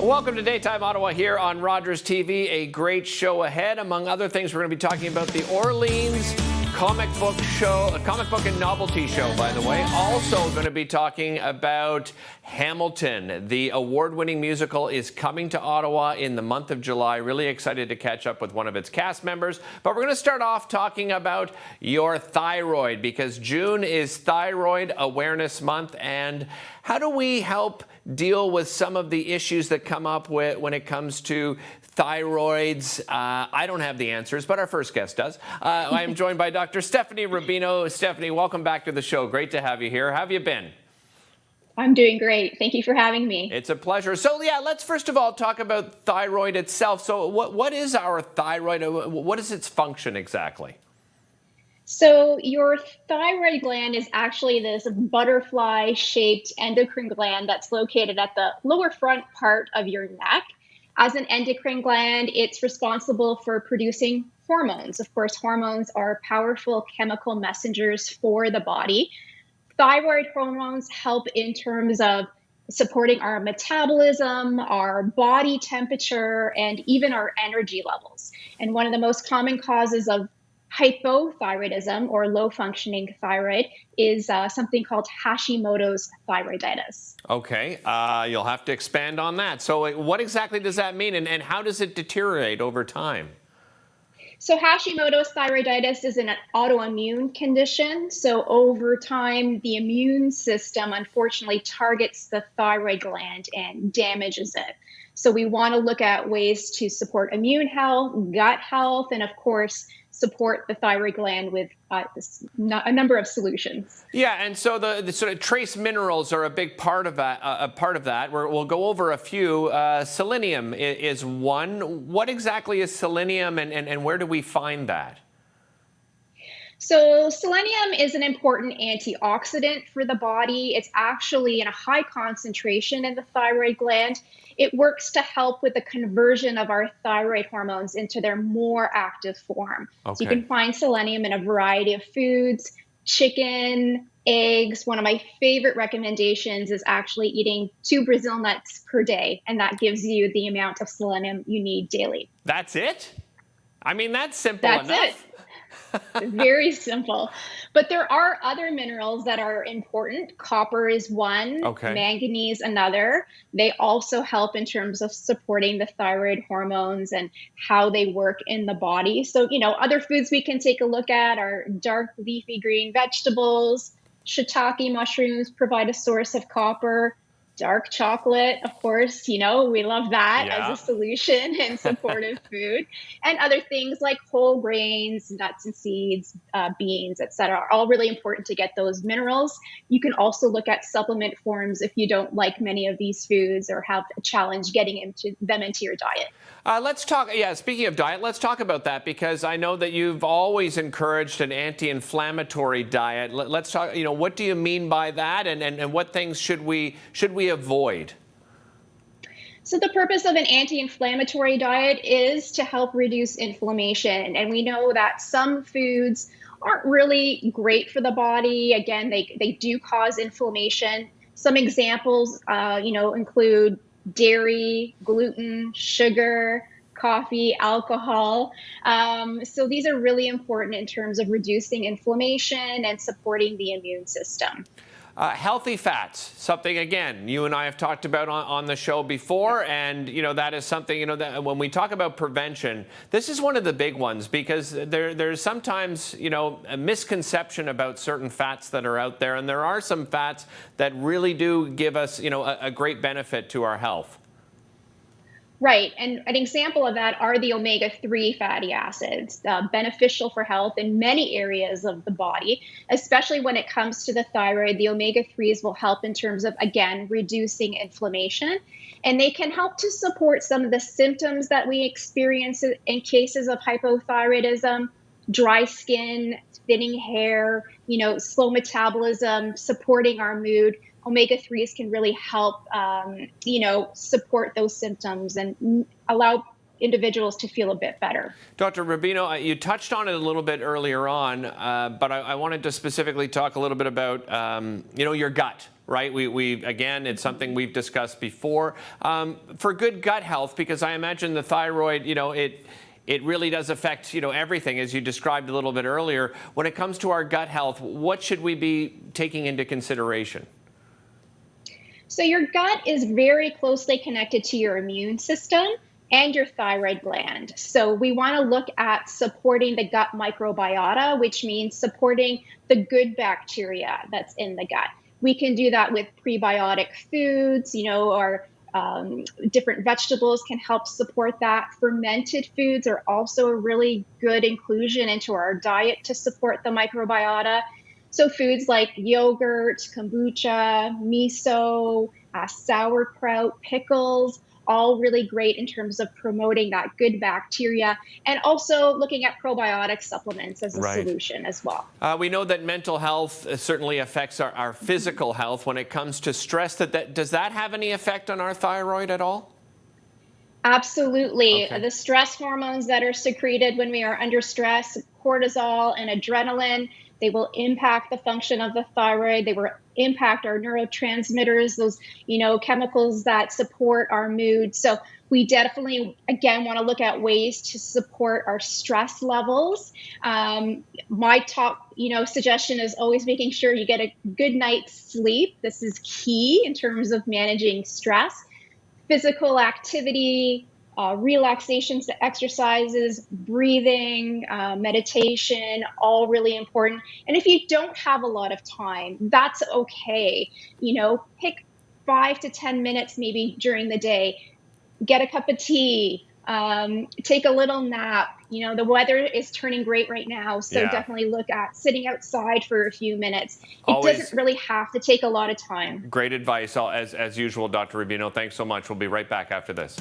Welcome to Daytime Ottawa here on Rogers TV. A great show ahead. Among other things, we're going to be talking about the Orleans comic book show, a comic book and novelty show, by the way. Also going to be talking about Hamilton. The award-winning musical is coming to Ottawa in the month of July. Really excited to catch up with one of its cast members. But we're going to start off talking about your thyroid, because June is Thyroid Awareness Month. And how do we help deal with some of the issues that come up when it comes to thyroids? I don't have the answers, but our first guest does. I am joined by Dr. Stephanie Rubino. Stephanie, welcome back to the show. Great to have you here. How have you been? I'm doing great. Thank you for having me. It's a pleasure. So yeah, let's first of all talk about thyroid itself. So what is our thyroid? What is its function exactly? So your thyroid gland is actually this butterfly-shaped endocrine gland that's located at the lower front part of your neck. As an endocrine gland, it's responsible for producing hormones. Of course, hormones are powerful chemical messengers for the body. Thyroid hormones help in terms of supporting our metabolism, our body temperature, and even our energy levels. And one of the most common causes of hypothyroidism, or low functioning thyroid, is something called Hashimoto's thyroiditis. Okay, you'll have to expand on that. So what exactly does that mean, and how does it deteriorate over time? So Hashimoto's thyroiditis is an autoimmune condition. So over time, the immune system unfortunately targets the thyroid gland and damages it. So we want to look at ways to support immune health, gut health, and of course, support the thyroid gland with a number of solutions. Yeah, and so the sort of trace minerals are a big part of that. We'll go over a few. Selenium is one. What exactly is selenium, and where do we find that? So selenium is an important antioxidant for the body. It's actually in a high concentration in the thyroid gland. It works to help with the conversion of our thyroid hormones into their more active form. Okay. So you can find selenium in a variety of foods, chicken, eggs. One of my favorite recommendations is actually eating 2 Brazil nuts per day, and that gives you the amount of selenium you need daily. That's it? I mean, that's simple enough. That's it. Very simple. But there are other minerals that are important. Copper is one, okay. Manganese another. They also help in terms of supporting the thyroid hormones and how they work in the body. So, other foods we can take a look at are dark leafy green vegetables. Shiitake mushrooms provide a source of copper. Dark chocolate, of course, we love that as a solution and supportive food. And other things like whole grains, nuts and seeds, beans, etc., are all really important to get those minerals. You can also look at supplement forms if you don't like many of these foods or have a challenge getting them into your diet. Let's talk, speaking of diet, let's talk about that, because I know that you've always encouraged an anti-inflammatory diet. Let's talk, what do you mean by that, and what things should we avoid? So the purpose of an anti-inflammatory diet is to help reduce inflammation. And we know that some foods aren't really great for the body. Again, they do cause inflammation. Some examples, include dairy, gluten, sugar, coffee, alcohol. So these are really important in terms of reducing inflammation and supporting the immune system. Healthy fats, something, again, you and I have talked about on the show before, and that is something, that when we talk about prevention, this is one of the big ones, because there's sometimes, a misconception about certain fats that are out there, and there are some fats that really do give us, a great benefit to our health. Right. And an example of that are the omega-3 fatty acids, beneficial for health in many areas of the body, especially when it comes to the thyroid. The omega-3s will help in terms of, again, reducing inflammation. And they can help to support some of the symptoms that we experience in cases of hypothyroidism: dry skin, thinning hair, slow metabolism, supporting our mood. Omega-3s can really help, support those symptoms and allow individuals to feel a bit better. Dr. Rubino, you touched on it a little bit earlier on, but I wanted to specifically talk a little bit about, your gut, right? We again, it's something we've discussed before. For good gut health, because I imagine the thyroid, it really does affect, everything, as you described a little bit earlier. When it comes to our gut health, what should we be taking into consideration? So your gut is very closely connected to your immune system and your thyroid gland. So we want to look at supporting the gut microbiota, which means supporting the good bacteria that's in the gut. We can do that with prebiotic foods, or different vegetables can help support that. Fermented foods are also a really good inclusion into our diet to support the microbiota. So foods like yogurt, kombucha, miso, sauerkraut, pickles, all really great in terms of promoting that good bacteria, and also looking at probiotic supplements as a solution as well. We know that mental health certainly affects our physical health. When it comes to stress, does that have any effect on our thyroid at all? Absolutely. Okay. The stress hormones that are secreted when we are under stress, cortisol and adrenaline, they will impact the function of the thyroid. They will impact our neurotransmitters, those, chemicals that support our mood. So we definitely, again, want to look at ways to support our stress levels. My top, suggestion is always making sure you get a good night's sleep. This is key in terms of managing stress. Physical activity, relaxation exercises, breathing, meditation, all really important. And if you don't have a lot of time, that's okay. Pick 5 to 10 minutes maybe during the day. Get a cup of tea, take a little nap. The weather is turning great right now, so definitely look at sitting outside for a few minutes. It doesn't really have to take a lot of time. Great advice, as usual, Dr. Rubino. Thanks so much. We'll be right back after this.